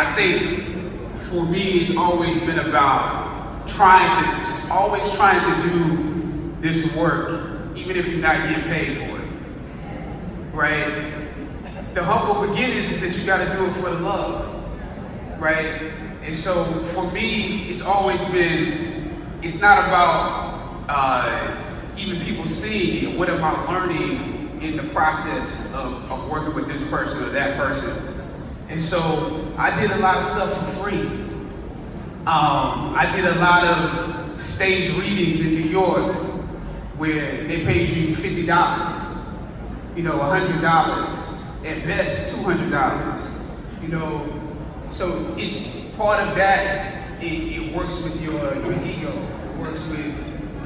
I think for me, it's always been about always trying to do this work, even if you're not getting paid for it, right? The humble beginnings is that you got to do it for the love, right? And so for me, it's always been, it's not about even people seeing it. What am I learning in the process of working with this person or that person? And so I did a lot of stuff for free. I did a lot of stage readings in New York where they paid you $50, $100, at best $200, So it's part of that. It works with your ego. It works with,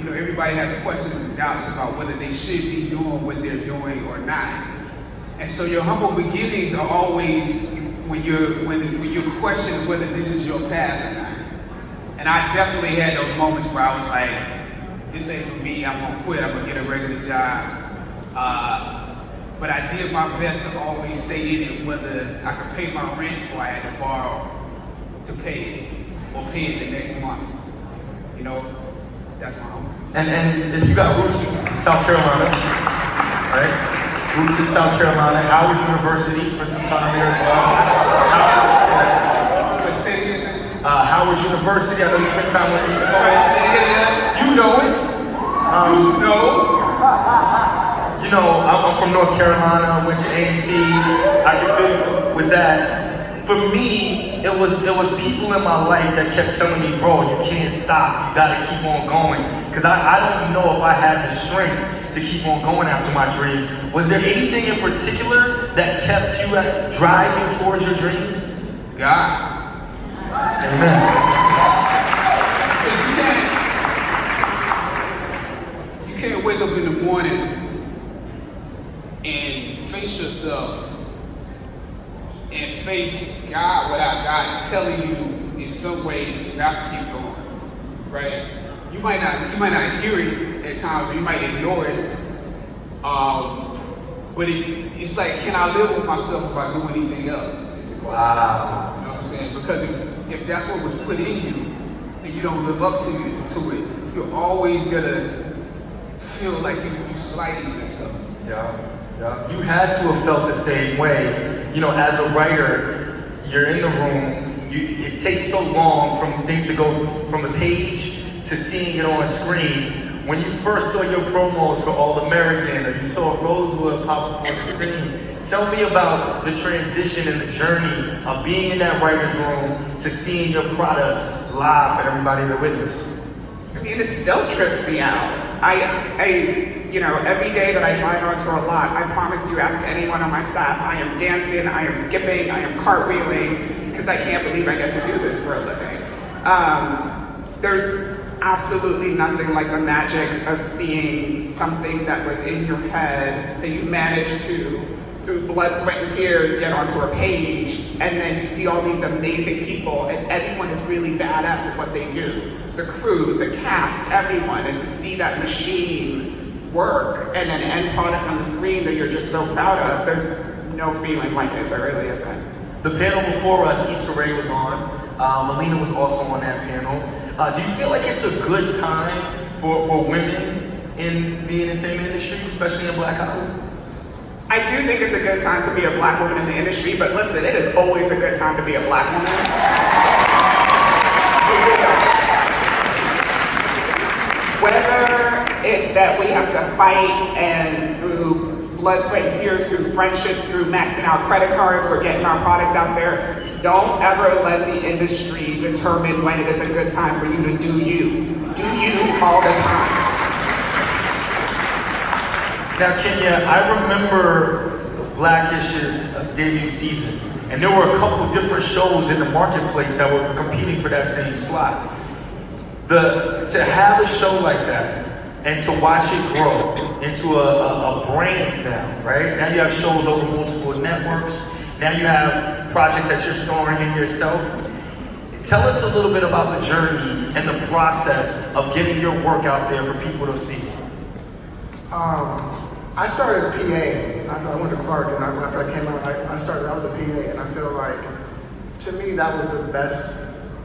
everybody has questions and doubts about whether they should be doing what they're doing or not. And so your humble beginnings are always when you're questioning whether this is your path or not. And I definitely had those moments where I was like, this ain't for me, I'm gonna quit, I'm gonna get a regular job. But I did my best to always stay in it, whether I could pay my rent or I had to borrow to pay it, or pay it the next month. That's my home. And you got roots in South Carolina, right? Roots in South Carolina, Howard University, spent some time there as well. Howard University, I know you spent time with East Coast. You know it. I'm from North Carolina, went to A&T. I can fit with that. For me, it was people in my life that kept telling me, bro, you can't stop. You gotta keep on going. Because I don't know if I had the strength to keep on going after my dreams. Was there anything in particular that kept you driving towards your dreams? God. Amen. You can't wake up in the morning and face yourself and face God without God telling you in some way that you have to keep going, right? You might not hear it at times, or you might ignore it. But it's like, can I live with myself if I do anything else? Is the question. Wow. You know what I'm saying? Because if that's what was put in you and you don't live up to it, you're always gonna feel like you're slighting yourself. Yeah. You had to have felt the same way. As a writer, you're in the room, it takes so long from things to go from the page to seeing it on a screen. When you first saw your promos for All American, or you saw Rosewood pop up on the screen, tell me about the transition and the journey of being in that writer's room to seeing your products live for everybody to witness. I mean, it still trips me out. Every day that I drive onto a lot, I promise you, ask anyone on my staff, I am dancing, I am skipping, I am cartwheeling, because I can't believe I get to do this for a living. There's absolutely nothing like the magic of seeing something that was in your head that you managed to, through blood, sweat, and tears, get onto a page, and then you see all these amazing people, and everyone is really badass at what they do. The crew, the cast, everyone, and to see that machine work and an end product on the screen that you're just so proud of, there's no feeling like it. There really isn't. The panel before us, Issa Rae was on. Melina was also on that panel. Do you feel like it's a good time for women in the entertainment industry, especially in Black Hollywood? I do think it's a good time to be a Black woman in the industry, but listen, it is always a good time to be a Black woman. Whether it's that we have to fight and through blood, sweat, and tears, through friendships, through maxing out credit cards, we're getting our products out there. Don't ever let the industry determine when it is a good time for you to do you. Do you all the time. Now, Kenya, I remember Blackish's debut season, and there were a couple different shows in the marketplace that were competing for that same slot. To have a show like that and to watch it grow into a brand now, right? Now you have shows over multiple networks. Now you have projects that you're starring in yourself. Tell us a little bit about the journey and the process of getting your work out there for people to see. I started PA. I went to Clark, and after I came out, I was a PA, and I feel like to me, that was the best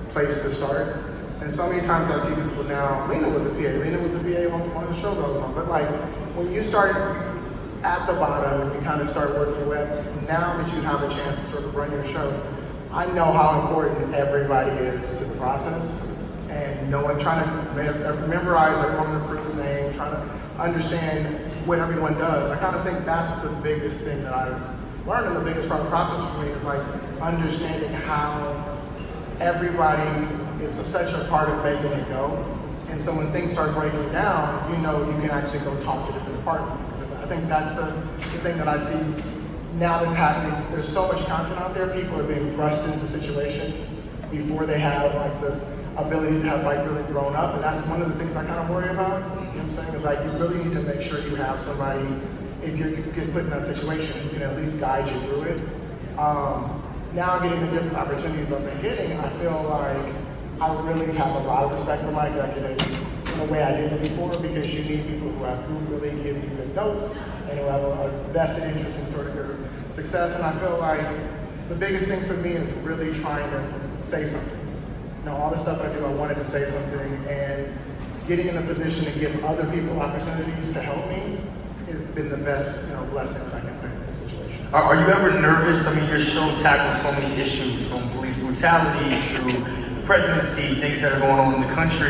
place to start. And so many times I see people now, Lena was a PA on one of the shows I was on, but like, when you start at the bottom and you kind of start working your way up, now that you have a chance to sort of run your show, I know how important everybody is to the process. And knowing, trying to memorize everyone on the crew's name, trying to understand what everyone does. I kind of think that's the biggest thing that I've learned, and the biggest part of the process for me is like understanding how everybody is such a part of making it go. And so when things start breaking down, you know you can actually go talk to different departments. I think that's the thing that I see now that's happening. There's so much content out there. People are being thrust into situations before they have like the ability to have like really grown up. And that's one of the things I kind of worry about. You know what I'm saying? Is like you really need to make sure you have somebody, if you get put in that situation, who can at least guide you through it. Now getting the different opportunities I've been getting, I feel like I really have a lot of respect for my executives in a way I didn't before, because you need people who really give you good notes and who have a vested interest in sort of your success. And I feel like the biggest thing for me is really trying to say something. You know, all the stuff I do, I wanted to say something, and getting in a position to give other people opportunities to help me has been the best, blessing that I can say in this situation. Are you ever nervous? I mean, your show tackles so many issues, from police brutality to the presidency, things that are going on in the country.